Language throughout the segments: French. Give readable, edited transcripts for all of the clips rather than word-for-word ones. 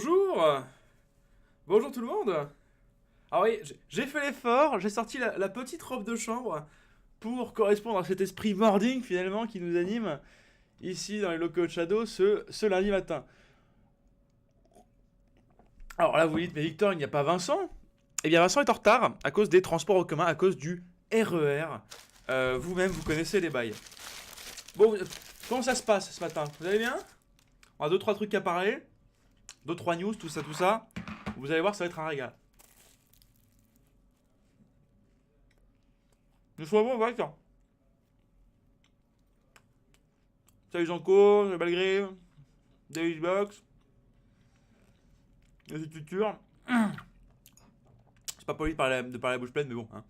Bonjour. Bonjour tout le monde. Ah oui, j'ai fait l'effort, j'ai sorti la petite robe de chambre pour correspondre à cet esprit morning finalement qui nous anime ici dans les locaux de Shadow ce lundi matin. Alors là vous dites, mais Victor, il n'y a pas Vincent? Eh bien Vincent est en retard à cause des transports en commun, à cause du RER. Vous-même, vous connaissez les bails. Bon, comment ça se passe ce matin? Vous allez bien? On a deux trois trucs à parler, deux trois news, tout ça, tout ça. Vous allez voir, ça va être un régal. Nous sommes bons, ouais, tiens. Salut Janko, salut Belgré, David Box, les écritures. C'est pas poli de parler la bouche pleine, mais bon. Hein.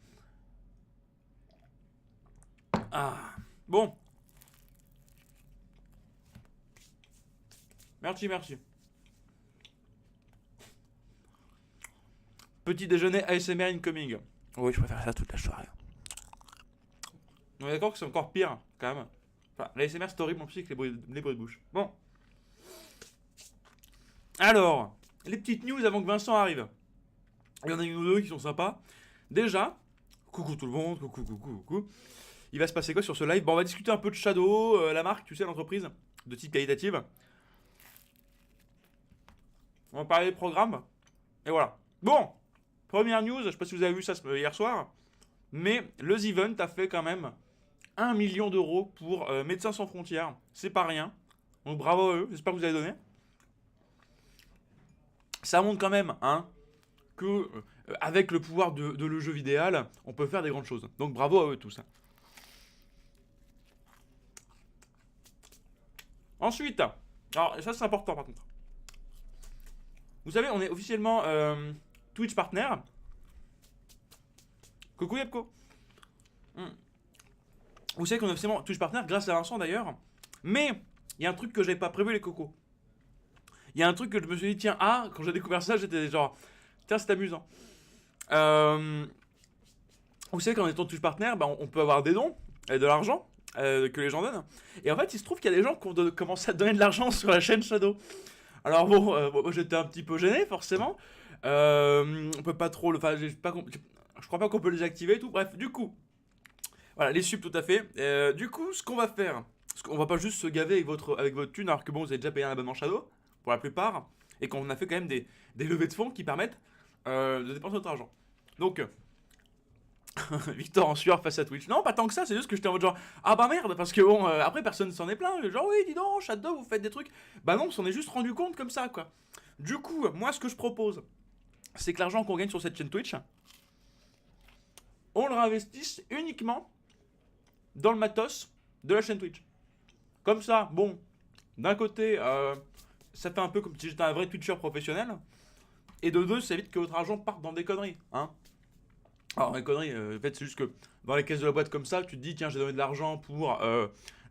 Ah, bon. Merci, merci. Petit déjeuner ASMR incoming. Oui, je préfère ça toute la soirée. On est d'accord que c'est encore pire, quand même. Enfin, l'ASMR c'est horrible, plus que les bruits de bouche. Bon. Alors, les petites news avant que Vincent arrive. Il y en a une ou deux qui sont sympas. Déjà, coucou tout le monde, coucou. Il va se passer quoi sur ce live? Bon, on va discuter un peu de Shadow, la marque, tu sais, l'entreprise, de type qualitative. On va parler des programmes. Et voilà. Bon, première news, je sais pas si vous avez vu ça hier soir, mais le The Event a fait quand même 1 million d'euros pour Médecins Sans Frontières. C'est pas rien. Donc bravo à eux, j'espère que vous avez donné. Ça montre quand même, hein, que avec le pouvoir de le jeu vidéo, on peut faire des grandes choses. Donc bravo à eux tous. Ensuite, alors ça c'est important par contre. Vous savez, on est officiellement Twitch partner. Coucou Yapko. Vous savez qu'on est officiellement Twitch partner grâce à Vincent d'ailleurs. Mais il y a un truc que j'avais pas prévu les cocos. Il y a un truc que je me suis dit, tiens, quand j'ai découvert ça, j'étais genre, tiens, c'est amusant. Vous savez qu'en étant Twitch partner, bah, on peut avoir des dons et de l'argent que les gens donnent. Et en fait, il se trouve qu'il y a des gens qui ont commencé à donner de l'argent sur la chaîne Shadow. Alors bon, moi j'étais un petit peu gêné forcément. On peut pas trop le. Enfin, je crois pas qu'on peut les activer et tout. Bref, du coup, voilà, les subs tout à fait. Du coup, ce qu'on va faire, parce qu'on va pas juste se gaver avec votre thune, alors que bon, vous avez déjà payé un abonnement Shadow pour la plupart, et qu'on a fait quand même des levées de fonds qui permettent de dépenser notre argent. Donc, Victor en sueur face à Twitch. Non, pas tant que ça, c'est juste que j'étais en mode genre, ah bah merde, parce que bon, après personne s'en est plaint. Genre, oui, dis donc, Shadow, vous faites des trucs. Bah non, on s'en est juste rendu compte comme ça, quoi. Du coup, moi, ce que je propose, c'est que l'argent qu'on gagne sur cette chaîne Twitch, on le réinvestisse uniquement dans le matos de la chaîne Twitch. Comme ça, bon, d'un côté, ça fait un peu comme si j'étais un vrai Twitcher professionnel. Et de deux, ça évite que votre argent parte dans des conneries, hein. Alors, les conneries, en fait, c'est juste que dans les caisses de la boîte comme ça, tu te dis, tiens, j'ai donné de l'argent pour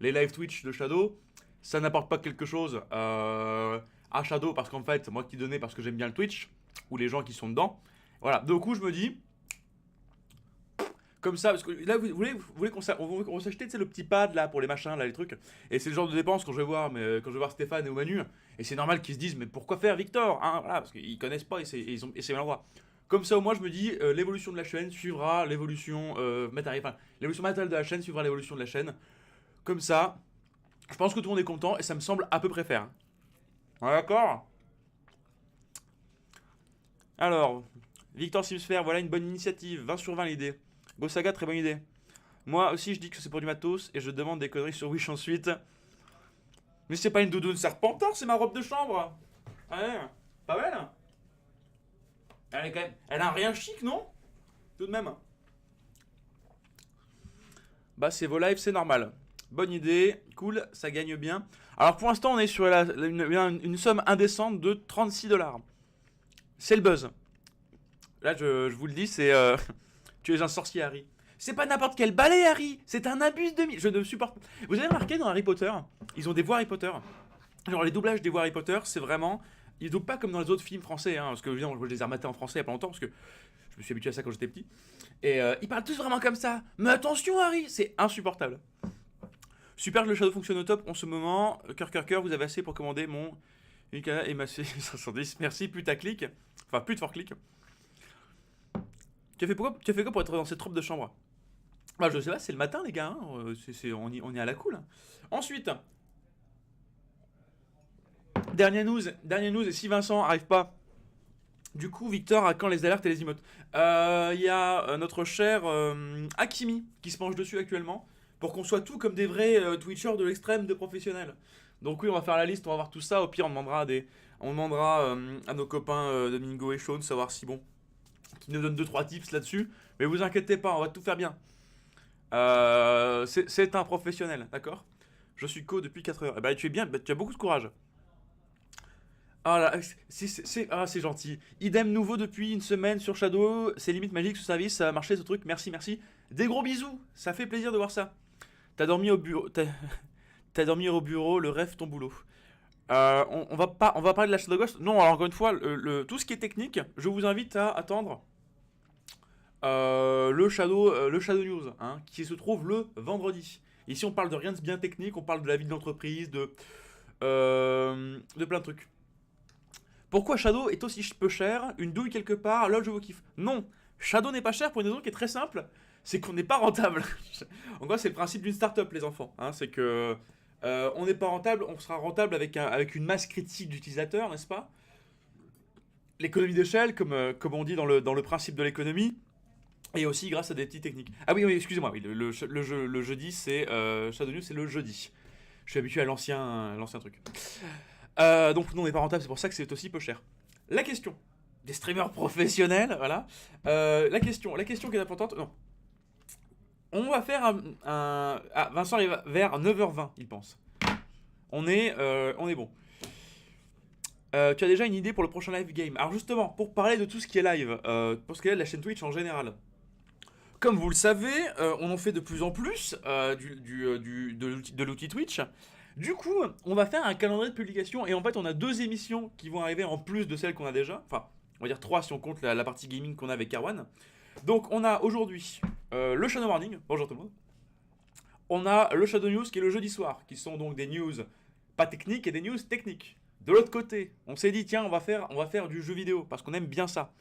les live Twitch de Shadow. Ça n'apporte pas quelque chose à Shadow parce qu'en fait, moi qui donnais parce que j'aime bien le Twitch, ou les gens qui sont dedans. Voilà, du coup, je me dis, comme ça, parce que là, vous voulez qu'on s'achète, tu sais, le petit pad là pour les machins, là, les trucs. Et c'est le genre de dépenses quand je vais voir, quand je vais voir Stéphane et Manu. Et c'est normal qu'ils se disent, mais pourquoi faire Victor, hein, voilà, parce qu'ils connaissent pas et c'est maladroit. Comme ça, au moins, je me dis, l'évolution de la chaîne suivra l'évolution matérielle. Enfin, l'évolution matérielle de la chaîne suivra l'évolution de la chaîne. Comme ça, je pense que tout le monde est content et ça me semble à peu près faire. Ouais, d'accord. Alors, Victor Simsfer, voilà une bonne initiative. 20 sur 20 l'idée. Gosaga, très bonne idée. Moi aussi, je dis que c'est pour du matos et je demande des conneries sur Wish ensuite. Mais c'est pas une doudoune serpentard, c'est ma robe de chambre. Ouais, pas belle. Elle est quand même. Elle a un rien chic, non? Tout de même. Bah, c'est vos lives, c'est normal. Bonne idée, cool, ça gagne bien. Alors pour l'instant, on est sur une somme indécente de 36 $. C'est le buzz. Là, je vous le dis, c'est. Tu es un sorcier, Harry. C'est pas n'importe quel balai, Harry. C'est un abus de. Je ne supporte pas. Vous avez remarqué dans Harry Potter, ils ont des voix Harry Potter. Genre, les doublages des voix Harry Potter, c'est vraiment. Ils doublent pas comme dans les autres films français, hein, parce que évidemment, je les ai rematés en français il y a pas longtemps, parce que je me suis habitué à ça quand j'étais petit. Et ils parlent tous vraiment comme ça. Mais attention, Harry, c'est insupportable. Super que le Shadow fonctionne au top en ce moment. Cœur, vous avez assez pour commander mon Unicana et Massé 510, merci, putaclic. Enfin, pute for click. Tu as fait quoi pour être dans cette robe de chambre? Bah, je sais pas, c'est le matin, les gars. Hein. On est à la cool. Hein. Ensuite, dernière news, et si Vincent arrive pas, du coup, Victor a quand les alertes et les emotes? Il y a notre cher Hakimi qui se penche dessus actuellement pour qu'on soit tout comme des vrais Twitchers de l'extrême de professionnels. Donc oui, on va faire la liste, on va voir tout ça. Au pire, on demandera à nos copains Domingo et Sean de savoir si bon, qui nous donnent deux trois tips là-dessus. Mais vous inquiétez pas, on va tout faire bien. C'est un professionnel, d'accord? Je suis co depuis 4 heures. Eh ben, tu es bien, bah, tu as beaucoup de courage. Ah là, c'est gentil. Idem nouveau depuis une semaine sur Shadow. C'est limite magique ce service, ça a marché ce truc. Merci, merci. Des gros bisous, ça fait plaisir de voir ça. T'as dormi au bureau, t'as dormi au bureau, le rêve ton boulot. On va parler de la Shadow Ghost. Non, alors encore une fois, tout ce qui est technique, je vous invite à attendre le Shadow News, hein, qui se trouve le vendredi. Ici, on parle de rien de bien technique, on parle de la vie de l'entreprise, de plein de trucs. Pourquoi Shadow est aussi peu cher? Une douille quelque part, lol, je vous kiffe. Non, Shadow n'est pas cher pour une raison qui est très simple, c'est qu'on n'est pas rentable. En gros, c'est le principe d'une startup, les enfants. Hein, c'est que on n'est pas rentable, on sera rentable avec une masse critique d'utilisateurs, n'est-ce pas? L'économie d'échelle, comme on dit dans le principe de l'économie, et aussi grâce à des petites techniques. Ah oui, oui, excusez-moi, oui, le jeudi, c'est Shadow News, c'est le jeudi. Je suis habitué à l'ancien truc. Donc non, on n'est pas rentable, c'est pour ça que c'est aussi peu cher. La question des streamers professionnels, voilà. La question qui est importante, non. On va faire Ah, Vincent arrive vers 9h20, il pense. On est bon. Tu as déjà une idée pour le prochain live game? Alors justement, pour parler de tout ce qui est live, pour ce qui est de la chaîne Twitch en général. Comme vous le savez, on en fait de plus en plus de l'outil Twitch. Du coup, on va faire un calendrier de publication et en fait, on a deux émissions qui vont arriver en plus de celles qu'on a déjà. Enfin, on va dire trois si on compte la partie gaming qu'on a avec Erwan. Donc, on a aujourd'hui le Shadow Morning. Bonjour tout le monde. On a le Shadow News qui est le jeudi soir, qui sont donc des news pas techniques et des news techniques. De l'autre côté, on s'est dit, tiens, on va faire du jeu vidéo parce qu'on aime bien ça.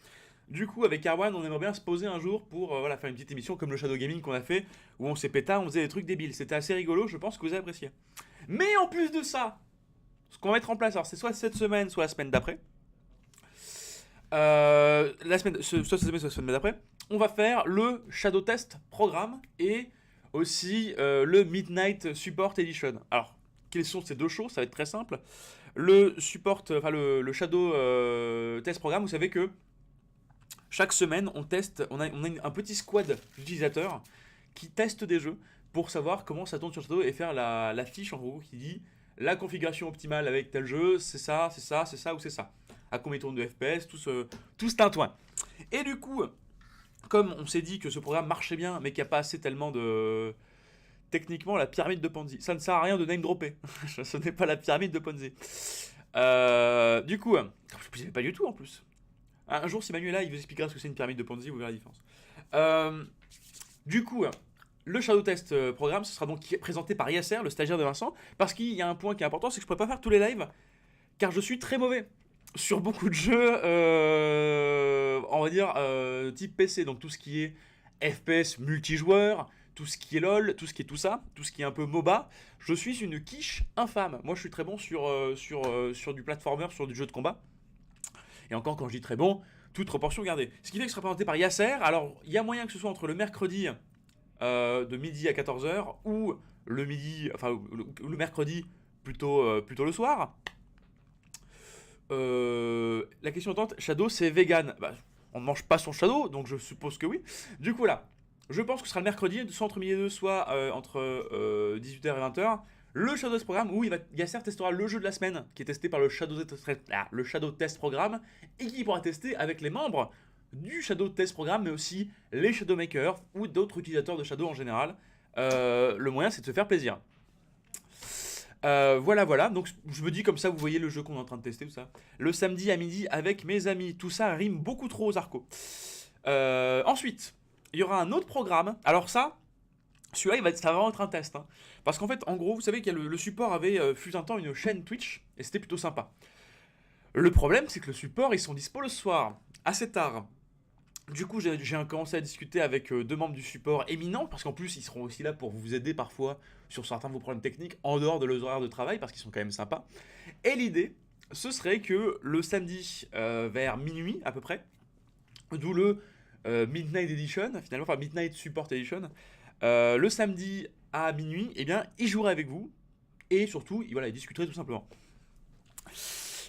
Du coup, avec Erwan, on aimerait bien se poser un jour pour voilà, faire une petite émission comme le Shadow Gaming qu'on a fait, où on s'est pétard, on faisait des trucs débiles. C'était assez rigolo, je pense que vous avez apprécié. Mais en plus de ça, ce qu'on va mettre en place, alors c'est soit cette semaine, soit la semaine d'après. Soit cette semaine, soit la semaine d'après. On va faire le Shadow Test Programme et aussi le Midnight Support Edition. Alors, quelles sont ces deux choses? Ça va être très simple. Le Shadow Test Programme, vous savez que chaque semaine, on a un petit squad d'utilisateurs qui testent des jeux pour savoir comment ça tourne sur Shadow et faire la fiche en gros qui dit la configuration optimale avec tel jeu, c'est ça, c'est ça, c'est ça ou c'est ça. À combien tourne de FPS, tout ce tintouin. Et du coup, comme on s'est dit que ce programme marchait bien, mais qu'il n'y a pas assez tellement de... Techniquement, la pyramide de Ponzi. Ça ne sert à rien de name dropper. Ce n'est pas la pyramide de Ponzi. Du coup, je ne savais pas du tout en plus. Un jour, si Manuel est là, il vous expliquera ce que c'est une pyramide de Ponzi, vous verrez la différence. Du coup, le Shadow Test programme, ce sera donc présenté par Yasser, le stagiaire de Vincent, parce qu'il y a un point qui est important, c'est que je ne pourrais pas faire tous les lives, car je suis très mauvais sur beaucoup de jeux, on va dire, type PC, donc tout ce qui est FPS multijoueur, tout ce qui est LOL, tout ce qui est tout ça, tout ce qui est un peu MOBA, je suis une quiche infâme. Moi, je suis très bon sur du platformer, sur du jeu de combat. Et encore, quand je dis très bon, toute proportion gardée. Ce qui fait que ce sera présenté par Yasser. Alors, il y a moyen que ce soit entre le mercredi de midi à 14h ou le midi, enfin, le mercredi plutôt le soir. La question entente, Shadow c'est vegan. Bah, on ne mange pas son Shadow, donc je suppose que oui. Du coup, là, je pense que ce sera le mercredi, soit entre midi et 2, soit entre 18h et 20h. Le Shadow Test Programme où Yasser testera le jeu de la semaine qui est testé par le Shadow Test Programme et qui pourra tester avec les membres du Shadow Test Programme mais aussi les Shadow Makers ou d'autres utilisateurs de Shadow en général. Le moyen c'est de se faire plaisir. Voilà. Donc je me dis comme ça, vous voyez le jeu qu'on est en train de tester, tout ça. Le samedi à midi avec mes amis. Tout ça rime beaucoup trop aux arcos. Ensuite, il y aura un autre programme. Alors ça, celui-là, ça va vraiment être un test. Hein. Parce qu'en fait, en gros, vous savez que le support avait, fut un temps, une chaîne Twitch. Et c'était plutôt sympa. Le problème, c'est que le support, ils sont dispo le soir, assez tard. Du coup, j'ai commencé à discuter avec deux membres du support éminents, parce qu'en plus, ils seront aussi là pour vous aider parfois sur certains de vos problèmes techniques, en dehors de leurs horaires de travail, parce qu'ils sont quand même sympas. Et l'idée, ce serait que le samedi, vers minuit à peu près, d'où le Midnight Edition, finalement, enfin Midnight Support Edition, le samedi à minuit, eh bien, ils joueraient avec vous, et surtout, voilà, ils discuteraient tout simplement.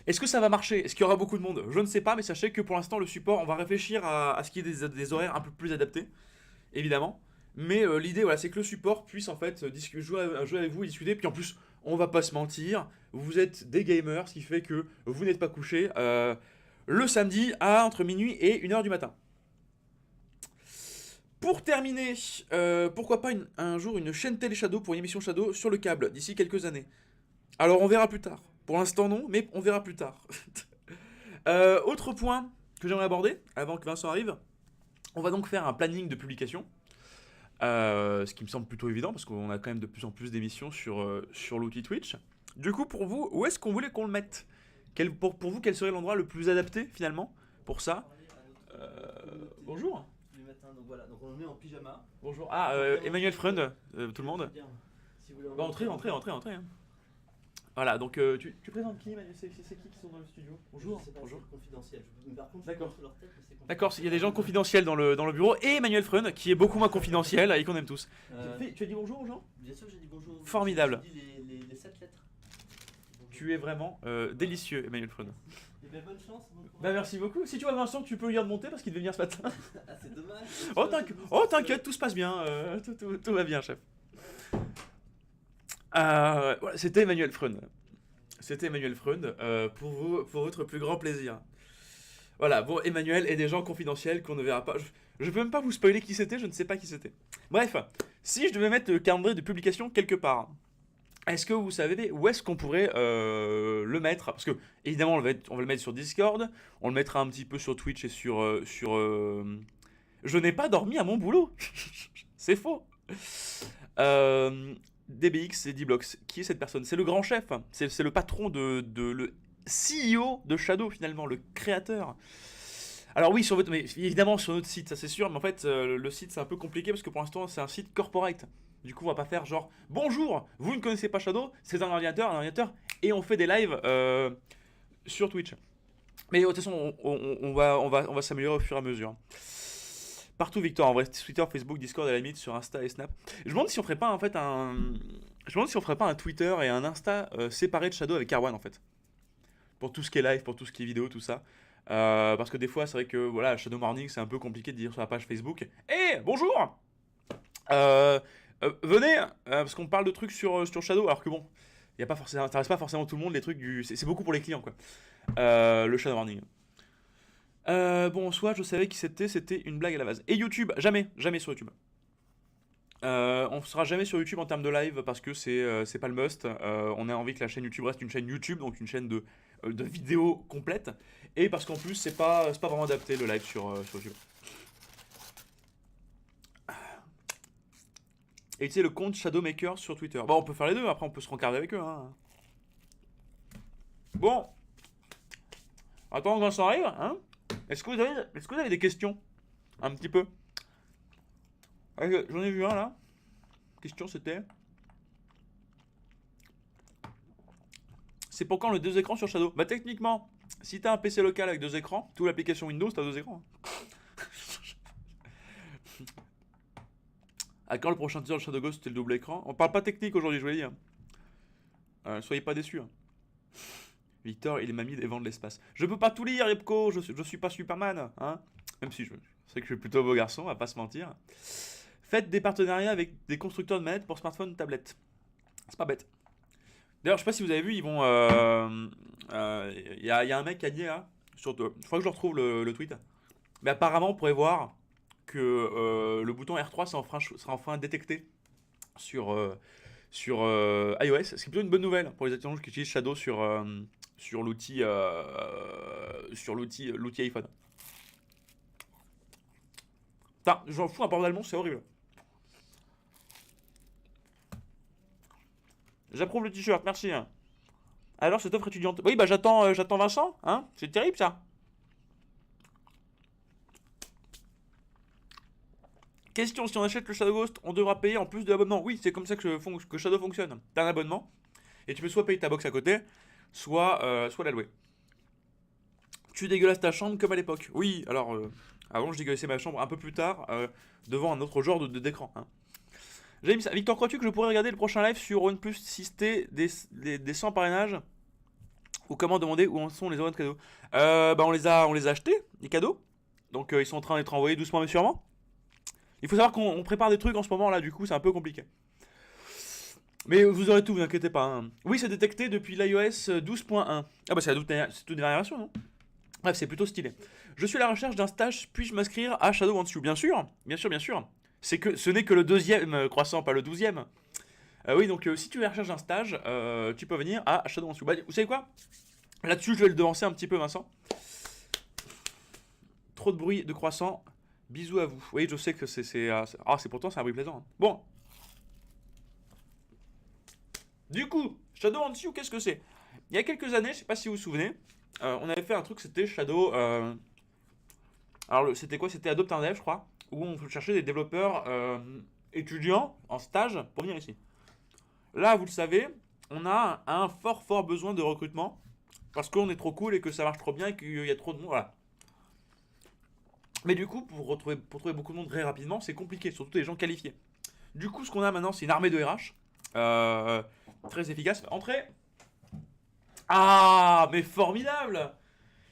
Est-ce que ça va marcher? Est-ce qu'il y aura beaucoup de monde? Je ne sais pas, mais sachez que pour l'instant, le support, on va réfléchir à ce qu'il y ait des horaires un peu plus adaptés, évidemment. Mais l'idée, voilà, c'est que le support puisse en fait jouer avec vous et discuter. Puis en plus, on va pas se mentir, vous êtes des gamers, ce qui fait que vous n'êtes pas couchés le samedi à entre minuit et 1h du matin. Pour terminer, pourquoi pas un jour une chaîne télé Shadow pour une émission Shadow sur le câble d'ici quelques années. Alors on verra plus tard. Pour l'instant non, mais on verra plus tard. Autre point que j'aimerais aborder avant que Vincent arrive, on va donc faire un planning de publication. Ce qui me semble plutôt évident parce qu'on a quand même de plus en plus d'émissions sur l'outil Twitch. Du coup, pour vous, où est-ce qu'on voulait qu'on le mette? Pour vous, quel serait l'endroit le plus adapté finalement pour ça? Bonjour. Donc voilà, donc on le met en pyjama. Bonjour. Ah, Emmanuel Freund, tout le monde. Bah, entrez. Hein. Voilà, donc tu présentes qui, Emmanuel? C'est qui sont dans le studio? Bonjour. Bonjour. C'est confidentiel. Par contre, d'accord. leur tête, mais c'est D'accord, il y a des gens confidentiels dans le bureau et Emmanuel Freund qui est beaucoup moins confidentiel et qu'on aime tous. Tu as dit bonjour aux gens? Bien sûr, j'ai dit bonjour. Formidable. J'ai dit les 7 lettres. Bonjour. Tu es vraiment délicieux, Emmanuel Freund. Eh bien, bonne chance. Bah merci beaucoup. Si tu vois Vincent, tu peux lui dire de monter parce qu'il devait venir ce matin. Ah, c'est dommage. Oh t'inquiète, tout se passe bien. Tout va bien, chef. Voilà, c'était Emmanuel Freund. Pour votre plus grand plaisir. Voilà, bon, Emmanuel et des gens confidentiels qu'on ne verra pas. Je peux même pas vous spoiler qui c'était, je ne sais pas qui c'était. Bref, si je devais mettre le calendrier de publication quelque part, est-ce que vous savez où est-ce qu'on pourrait le mettre? Parce que, évidemment, on va le mettre sur Discord, on le mettra un petit peu sur Twitch et sur... Je n'ai pas dormi à mon boulot. C'est faux. DBX et D-Blox, qui est cette personne? C'est le grand chef, c'est le patron le CEO de Shadow finalement, le créateur. Alors oui, mais évidemment sur notre site, ça c'est sûr, mais en fait le site c'est un peu compliqué parce que pour l'instant c'est un site corporate. Du coup on va pas faire genre bonjour, vous ne connaissez pas Shadow, c'est un ordinateur, et on fait des lives sur Twitch. Mais de toute façon on va s'améliorer au fur et à mesure. Partout Victor, en vrai, Twitter, Facebook, Discord à la limite, sur Insta et Snap. Je me demande si on ferait pas en fait un Twitter et un Insta séparés de Shadow avec Arwan en fait. Pour tout ce qui est live, pour tout ce qui est vidéo, tout ça. Parce que des fois, c'est vrai que voilà, Shadow Morning, c'est un peu compliqué de dire sur la page Facebook. Eh, bonjour venez, parce qu'on parle de trucs sur Shadow, alors que bon, y a pas forcément, ça intéresse pas forcément tout le monde, les trucs c'est beaucoup pour les clients, quoi. Le Shadow Morning. Bon, soit je savais qui c'était une blague à la base. Et YouTube, jamais sur YouTube. On sera jamais sur YouTube en termes de live parce que c'est pas le must. On a envie que la chaîne YouTube reste une chaîne YouTube, donc une chaîne de vidéos complète. Et parce qu'en plus, c'est pas vraiment adapté le live sur YouTube. Et tu sais, le compte Shadowmaker sur Twitter. Bon, on peut faire les deux, après on peut se rencarder avec eux. Hein. Bon. Attends que Vincent arrive, hein. Est-ce que vous avez des questions? Un petit peu. J'en ai vu un là. Question c'était... C'est pour quand le 2 écrans sur Shadow? Bah techniquement, si t'as un PC local avec 2 écrans, toute l'application Windows t'as 2 écrans. À quand le prochain teaser de Shadow Ghost c'était le double écran? On parle pas technique aujourd'hui, je vous l'ai dit. Soyez pas déçus. Victor, il m'a mis des vents de l'espace. Je peux pas tout lire, Repco, je suis pas Superman, hein. Même si je sais que je suis plutôt beau garçon, on va pas se mentir. Faites des partenariats avec des constructeurs de manettes pour smartphone, tablette. C'est pas bête. D'ailleurs, je sais pas si vous avez vu, ils vont... y a un mec qui a dit là, il faut que je le retrouve le tweet. Mais apparemment, on pourrait voir que le bouton R3 sera enfin détecté sur iOS, ce qui est plutôt une bonne nouvelle pour les internautes qui utilisent Shadow sur l'outil iPhone. Putain, j'en fous un bordel allemand, c'est horrible. J'approuve le t-shirt, merci. Alors, cette offre étudiante. Oui, bah j'attends Vincent, hein. C'est terrible ça. Question, si on achète le Shadow Ghost, on devra payer en plus de l'abonnement. Oui, c'est comme ça que Shadow fonctionne. T'as un abonnement, et tu peux soit payer ta box à côté, soit la louer. Tu dégueulasses ta chambre comme à l'époque. Oui, alors, avant je dégueulassais ma chambre un peu plus tard, devant un autre genre d'écran. Hein. J'ai mis ça. Victor, crois-tu que je pourrais regarder le prochain live sur OnePlus 6T des 100 parrainages? Ou comment demander où en sont les euros de cadeaux? Bah on les a achetés, les cadeaux. Donc ils sont en train d'être envoyés doucement mais sûrement. Il faut savoir qu'on prépare des trucs en ce moment là, du coup c'est un peu compliqué. Mais vous aurez tout, vous inquiétez pas. Hein. Oui, c'est détecté depuis l'iOS 12.1. Ah bah c'est la toute dernière version, non? Bref, c'est plutôt stylé. Je suis à la recherche d'un stage, puis-je m'inscrire à Shadow Wants You? Bien sûr, bien sûr, bien sûr. Ce n'est que le deuxième croissant, pas le 12e. Oui, donc si tu es à la recherche d'un stage, tu peux venir à Shadow Wants You. Bah, vous savez quoi? Là-dessus, je vais le devancer un petit peu, Vincent. Trop de bruit de croissant. Bisous à vous. Oui, je sais que c'est pourtant c'est un bruit plaisant. Hein. Bon. Du coup, Shadow Wants You, qu'est-ce que c'est? Il y a quelques années, je sais pas si vous vous souvenez, on avait fait un truc, c'était Shadow. Alors, c'était quoi? C'était Adopt un Dev, je crois, où on cherchait des développeurs étudiants en stage pour venir ici. Là, vous le savez, on a un fort besoin de recrutement parce qu'on est trop cool et que ça marche trop bien et qu'il y a trop de monde. Voilà. Mais du coup, pour trouver beaucoup de monde très rapidement, c'est compliqué, surtout des gens qualifiés. Du coup, ce qu'on a maintenant, c'est une armée de RH très efficace. Entrez. Ah, mais formidable!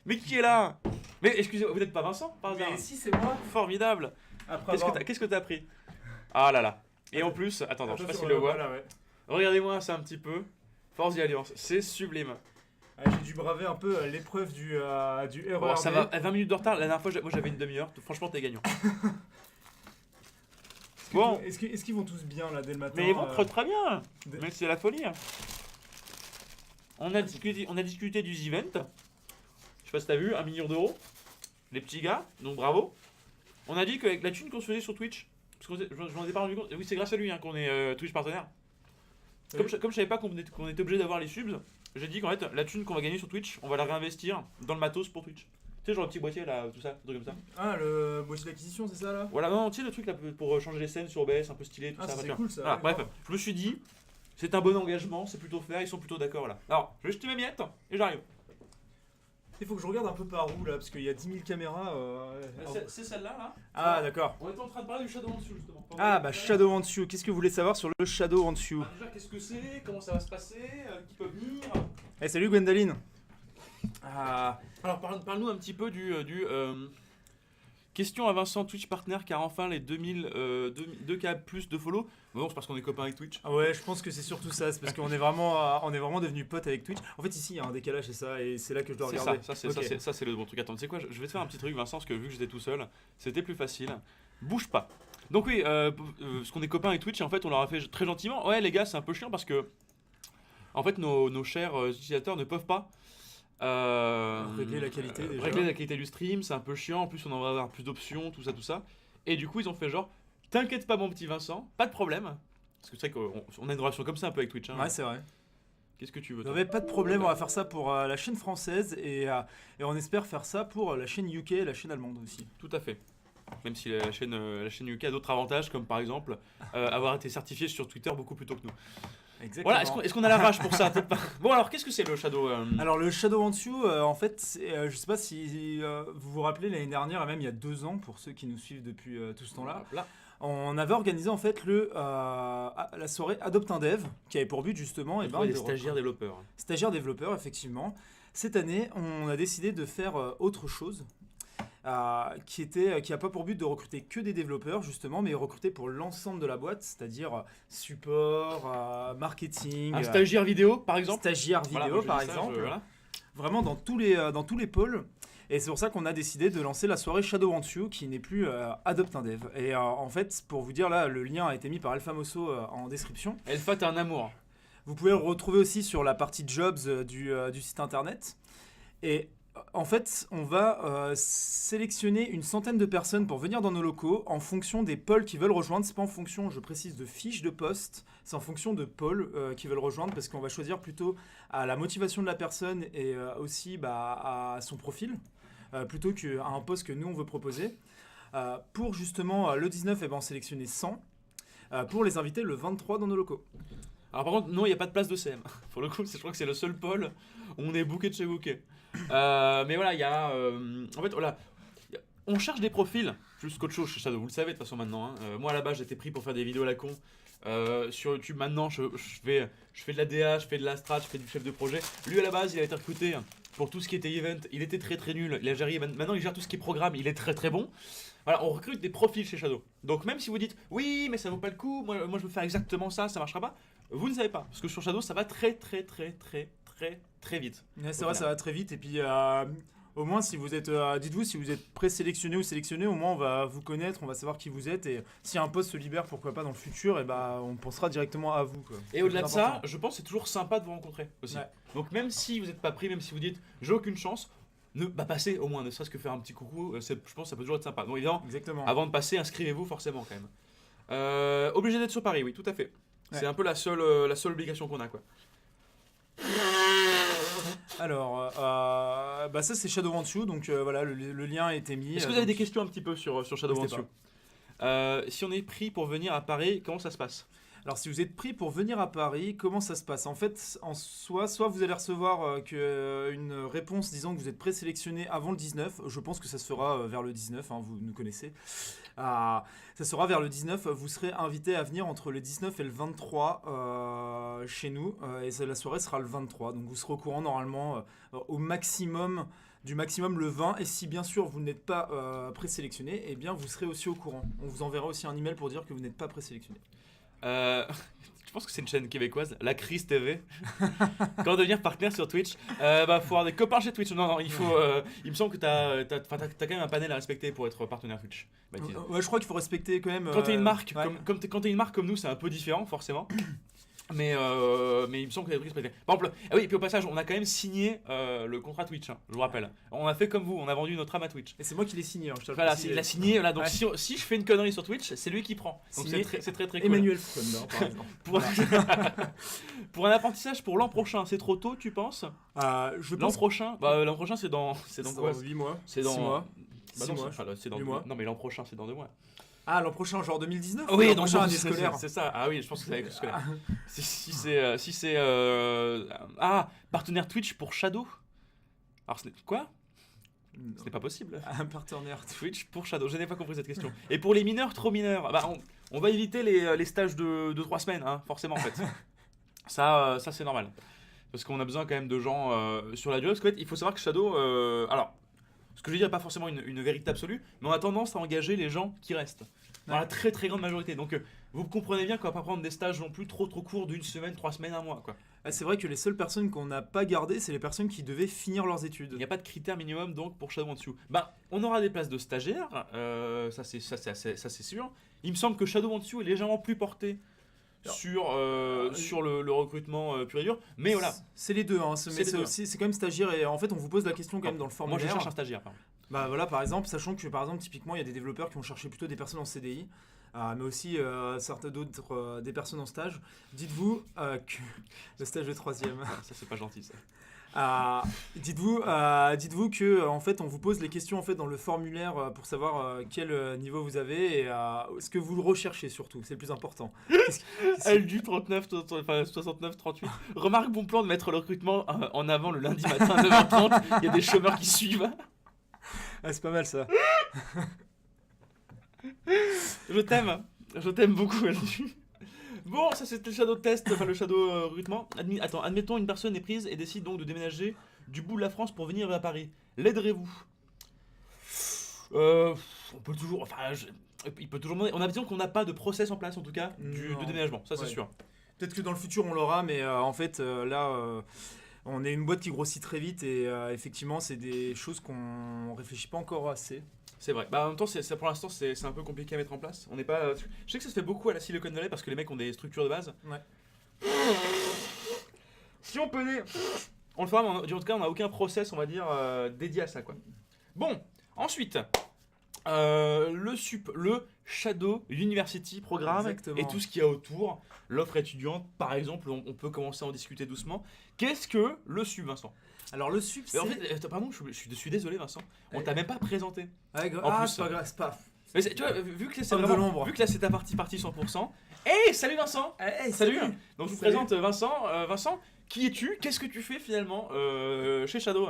Mais qui est là? Mais excusez-moi, vous n'êtes pas Vincent par hasard? Mais si, c'est moi. Formidable! Après Qu'est-ce que t'as pris? Ah là là. Et en plus, attends, je sais pas s'il le voit. Voilà, ouais. Regardez-moi ça un petit peu. Force et Alliance, c'est sublime. Ah, j'ai dû braver un peu l'épreuve du RERB. Bon, ça va, à 20 minutes de retard. La dernière fois, moi j'avais une demi-heure. Franchement, t'es gagnant. Bon. Est-ce qu'ils vont tous bien là dès le matin? Mais ils vont très bien. Des- Mais c'est la folie. Hein. On a discuté du event. Je sais pas si t'as vu, 1 million d'euros. Les petits gars, donc bravo. On a dit qu'avec la thune qu'on se faisait sur Twitch, parce que je m'en ai pas rendu compte. Oui, c'est grâce à lui hein, qu'on est Twitch partenaire. Oui. Comme je savais pas qu'on était obligé d'avoir les subs, j'ai dit qu'en fait, la thune qu'on va gagner sur Twitch, on va la réinvestir dans le matos pour Twitch. Tu sais, genre le petit boîtier là, tout ça, un truc comme ça. Ah, le boîtier d'acquisition, c'est ça là? Voilà, non, tu sais, le truc là pour changer les scènes sur OBS, un peu stylé, tout Ah, ça. ça, c'est machin. cool ça. Voilà, ouais, bref, grave. je me suis dit, c'est un bon engagement, c'est plutôt fair, ils sont plutôt d'accord là. Alors, je vais jeter mes miettes et j'arrive. Il faut que je regarde un peu par où là, parce qu'il y a 10 000 caméras. C'est celle-là là. Ah, d'accord. On était en train de parler du Shadow Wants You justement. Ah, bah Shadow Wants You. Qu'est-ce que vous voulez savoir sur le Shadow Wants You? Ah, déjà, qu'est-ce que c'est? Comment ça va se passer? Qui peut venir? Eh, salut Gwendoline. Ah, Alors, parle-nous un petit peu du question à Vincent, Twitch Partner, car enfin les 2K plus de follow. Bon, c'est parce qu'on est copains avec Twitch. ah ouais, je pense que c'est surtout ça. C'est parce qu'on est vraiment, on est vraiment devenus potes avec Twitch. En fait, ici, il y a un décalage, c'est ça, et c'est là que je dois C'est regarder. ça, Ok. c'est le bon truc. Attends, tu sais quoi, je vais te faire un petit truc, Vincent, parce que vu que j'étais tout seul, c'était plus facile. Bouge pas. Donc oui, parce qu'on est copains avec Twitch, et en fait, on leur a fait très gentiment. Ouais, les gars, c'est un peu chiant parce que, en fait, nos chers utilisateurs ne peuvent pas Régler la qualité, déjà. régler la qualité du stream, c'est un peu chiant. En plus, on va avoir plus d'options, tout ça. Et du coup, ils ont fait genre, t'inquiète pas, mon petit Vincent, pas de problème. Parce que c'est vrai qu'on a une relation comme ça un peu avec Twitch. Hein. Ouais, c'est vrai. Qu'est-ce que tu veux Vous toi? n'avez pas de problème, on va faire ça pour la chaîne française et on espère faire ça pour la chaîne UK et la chaîne allemande aussi. Tout à fait. Même si la chaîne UK a d'autres avantages, comme par exemple avoir été certifié sur Twitter beaucoup plus tôt que nous. Exactement. Voilà, est-ce qu'on a la rage pour ça? Peut-être pas. Bon, alors qu'est-ce que c'est le Shadow Alors le Shadow Wants You, en fait, je sais pas si vous vous rappelez l'année dernière et même il y a 2 ans pour ceux qui nous suivent depuis tout ce temps-là, Là. on avait organisé en fait la soirée Adopt un Dev qui avait pour but justement Et de des stagiaires développeurs. stagiaires développeurs effectivement. Cette année, on a décidé de faire autre chose. Qui a pas pour but de recruter que des développeurs justement, mais recruter pour l'ensemble de la boîte, c'est-à-dire support, marketing, Un stagiaire vidéo, par exemple. stagiaire vidéo Voilà, moi, je par dis ça, exemple, voilà. vraiment dans tous les pôles. Et c'est pour ça qu'on a décidé de lancer la soirée Shadow Wants You, qui n'est plus Adopt un Dev. Et en fait, pour vous dire là, le lien a été mis par Alphamoso en description. Elfa, t'es un amour. Vous pouvez le retrouver aussi sur la partie jobs du site internet. Et En fait, on va sélectionner une centaine de personnes pour venir dans nos locaux en fonction des pôles qui veulent rejoindre. C'est pas en fonction, je précise, de fiches de poste, c'est en fonction de pôles qui veulent rejoindre parce qu'on va choisir plutôt à la motivation de la personne et aussi à son profil plutôt qu'à un poste que nous on veut proposer. Pour justement le 19, on sélectionner 100 pour les inviter le 23 dans nos locaux. Alors par contre, non, il n'y a pas de place de CM. Pour le coup, je crois que c'est le seul pôle où on est booké de chez booké. Mais voilà, il y a... en fait, voilà, on cherche des profils plus qu'autre chose chez Shadow, vous le savez de toute façon maintenant. Moi à la base, j'étais pris pour faire des vidéos à la con. Sur YouTube maintenant, je fais de la DA, je fais de la strat, je fais du chef de projet. Lui à la base, il a été recruté pour tout ce qui était event. Il était très très nul. Il a géré, maintenant, il gère tout ce qui est programme. Il est très très bon. Voilà, on recrute des profils chez Shadow. Donc même si vous dites oui, mais ça vaut pas le coup, moi je veux faire exactement ça, ça marchera pas. Vous ne savez pas, parce que sur Shadow, ça va très vite. Ouais, c'est vrai, ça va très vite. Et puis, au moins, si vous êtes, dites-vous, si vous êtes présélectionné ou sélectionné, au moins, on va vous connaître, on va savoir qui vous êtes. Et si un poste se libère, pourquoi pas dans le futur, et on pensera directement à vous, quoi. Et au-delà de ça, je pense que c'est toujours sympa de vous rencontrer aussi. Ouais. Donc même si vous n'êtes pas pris, même si vous dites j'ai aucune chance, passez au moins, ne serait-ce que faire un petit coucou, je pense que ça peut toujours être sympa. Donc évidemment, Exactement. avant de passer, inscrivez-vous forcément quand même. Obligé d'être sur Paris, oui, tout à fait. Ouais. C'est un peu la seule obligation qu'on a, quoi. Alors, ça c'est Shadow Wants You, donc voilà, le lien a été mis. Est-ce que vous avez des questions un petit peu sur Shadow Wants N'hésitez You ? Si on est pris pour venir à Paris, comment ça se passe ? Alors, si vous êtes pris pour venir à Paris, comment ça se passe ? En fait, en soi, soit vous allez recevoir une réponse disant que vous êtes présélectionné avant le 19. Je pense que ça se fera vers le 19, hein, vous nous connaissez. Ça sera vers le 19. Vous serez invité à venir entre le 19 et le 23 chez nous. Et la soirée sera le 23. Donc, vous serez au courant normalement au maximum. Du maximum le 20, et si bien sûr vous n'êtes pas présélectionné, eh bien vous serez aussi au courant. On vous enverra aussi un email pour dire que vous n'êtes pas présélectionné. Je pense que c'est une chaîne québécoise, la Crise TV. Comment devenir partenaire sur Twitch ? Faut avoir des copains chez Twitch. Non, il faut. Il me semble que t'as quand même un panel à respecter pour être partenaire Twitch. Ouais, je crois qu'il faut respecter quand même. Quand t'es une marque, ouais. quand t'es une marque comme nous, c'est un peu différent forcément. Mais il me semble que t'as pris respecté. Par exemple, oui, et puis au passage, on a quand même signé le contrat Twitch. Je vous rappelle. On a fait comme vous, on a vendu notre âme à Twitch. Et c'est moi qui l'ai signé. Je te le Voilà, précise. il a signé. Voilà, donc Ouais. si je fais une connerie sur Twitch, c'est lui qui prend. Donc Signé c'est très cool. Emmanuel Fronda, par exemple. Pour, pour un apprentissage pour l'an prochain, c'est trop tôt, tu penses ? Je L'an pense prochain, l'an prochain c'est dans quoi ? 8 mois. C'est dans 6 mois. Bah 6 non, mois. c'est dans 8 2 mois. Non, mais l'an prochain c'est dans 2 mois. Ah, l'an prochain, genre 2019 Oui, l'an donc prochain, année scolaire. c'est ça. Ah oui, je pense que c'est avec le scolaire. Si c'est partenaire Twitch pour Shadow. Alors quoi ? Ce n'est pas possible. Un partenaire. Twitch pour Shadow, je n'ai pas compris cette question. Et pour les mineurs, trop mineurs, on va éviter les stages de 3 semaines, hein, forcément en fait. Ça c'est normal. Parce qu'on a besoin quand même de gens sur la durée. Parce qu'en fait, il faut savoir que Shadow. Alors, ce que je veux dire n'est pas forcément une vérité absolue, mais on a tendance à engager les gens qui restent. Dans la très très grande majorité. Donc, vous comprenez bien qu'on va pas prendre des stages non plus trop courts d'1 semaine, 3 semaines, 1 mois, quoi. C'est vrai que les seules personnes qu'on n'a pas gardées, c'est les personnes qui devaient finir leurs études. Il n'y a pas de critère minimum donc pour Shadow Wants You. On aura des places de stagiaires, ça c'est sûr. Il me semble que Shadow Wants You est légèrement plus porté sur le recrutement pur et dur, mais voilà. C'est les deux, hein. C'est les deux. C'est quand même stagiaire et en fait on vous pose la question quand même dans le Moi formulaire. je cherche un stagiaire. Par exemple. Voilà, par exemple, sachant que par exemple typiquement il y a des développeurs qui vont chercher plutôt des personnes en CDI. Mais aussi certains d'autres des personnes en stage. Dites-vous que le stage de 3e. Ça c'est pas gentil ça. Dites-vous que en fait on vous pose les questions en fait dans le formulaire pour savoir quel niveau vous avez et ce que vous recherchez surtout, c'est le plus important. LDU 39, 69, 38. Remarque bon plan de mettre le recrutement en avant le lundi matin à 9h30. Il y a des chômeurs qui suivent. C'est pas mal ça. Je t'aime beaucoup LDU. Bon, ça c'était le shadow test, le shadow recrutement. Admettons une personne est prise et décide donc de déménager du bout de la France pour venir à Paris. L'aiderez-vous ? On peut toujours, il peut toujours demander. On a besoin qu'on n'a pas de process en place en tout cas de déménagement, ça c'est sûr. Peut-être que dans le futur on l'aura, mais en fait là, on est une boîte qui grossit très vite et effectivement c'est des choses qu'on réfléchit pas encore assez. C'est vrai. En même temps, pour l'instant, c'est un peu compliqué à mettre en place. On n'est pas. Je sais que ça se fait beaucoup à la Silicon Valley parce que les mecs ont des structures de base. Ouais. Si on peut On le fera, mais en tout cas, on n'a aucun process, on va dire, dédié à ça, quoi. Bon, ensuite, le SUP, le Shadow University Programme, Exactement. et tout ce qu'il y a autour, l'offre étudiante, par exemple, on peut commencer à en discuter doucement. Qu'est-ce que le SUP, Vincent? Alors le SUP, Mais c'est... en fait, pardon, je suis désolé, Vincent, on t'a même pas présenté. En plus, c'est pas grave, c'est pas... Mais tu vois, vu que c'est Homme de vraiment, l'ombre. vu que là c'est ta partie 100%. Hey, salut Vincent. Hey, Salut. Donc je vous Salut. présente Vincent. Vincent, qui es-tu? Qu'est-ce que tu fais finalement chez Shadow?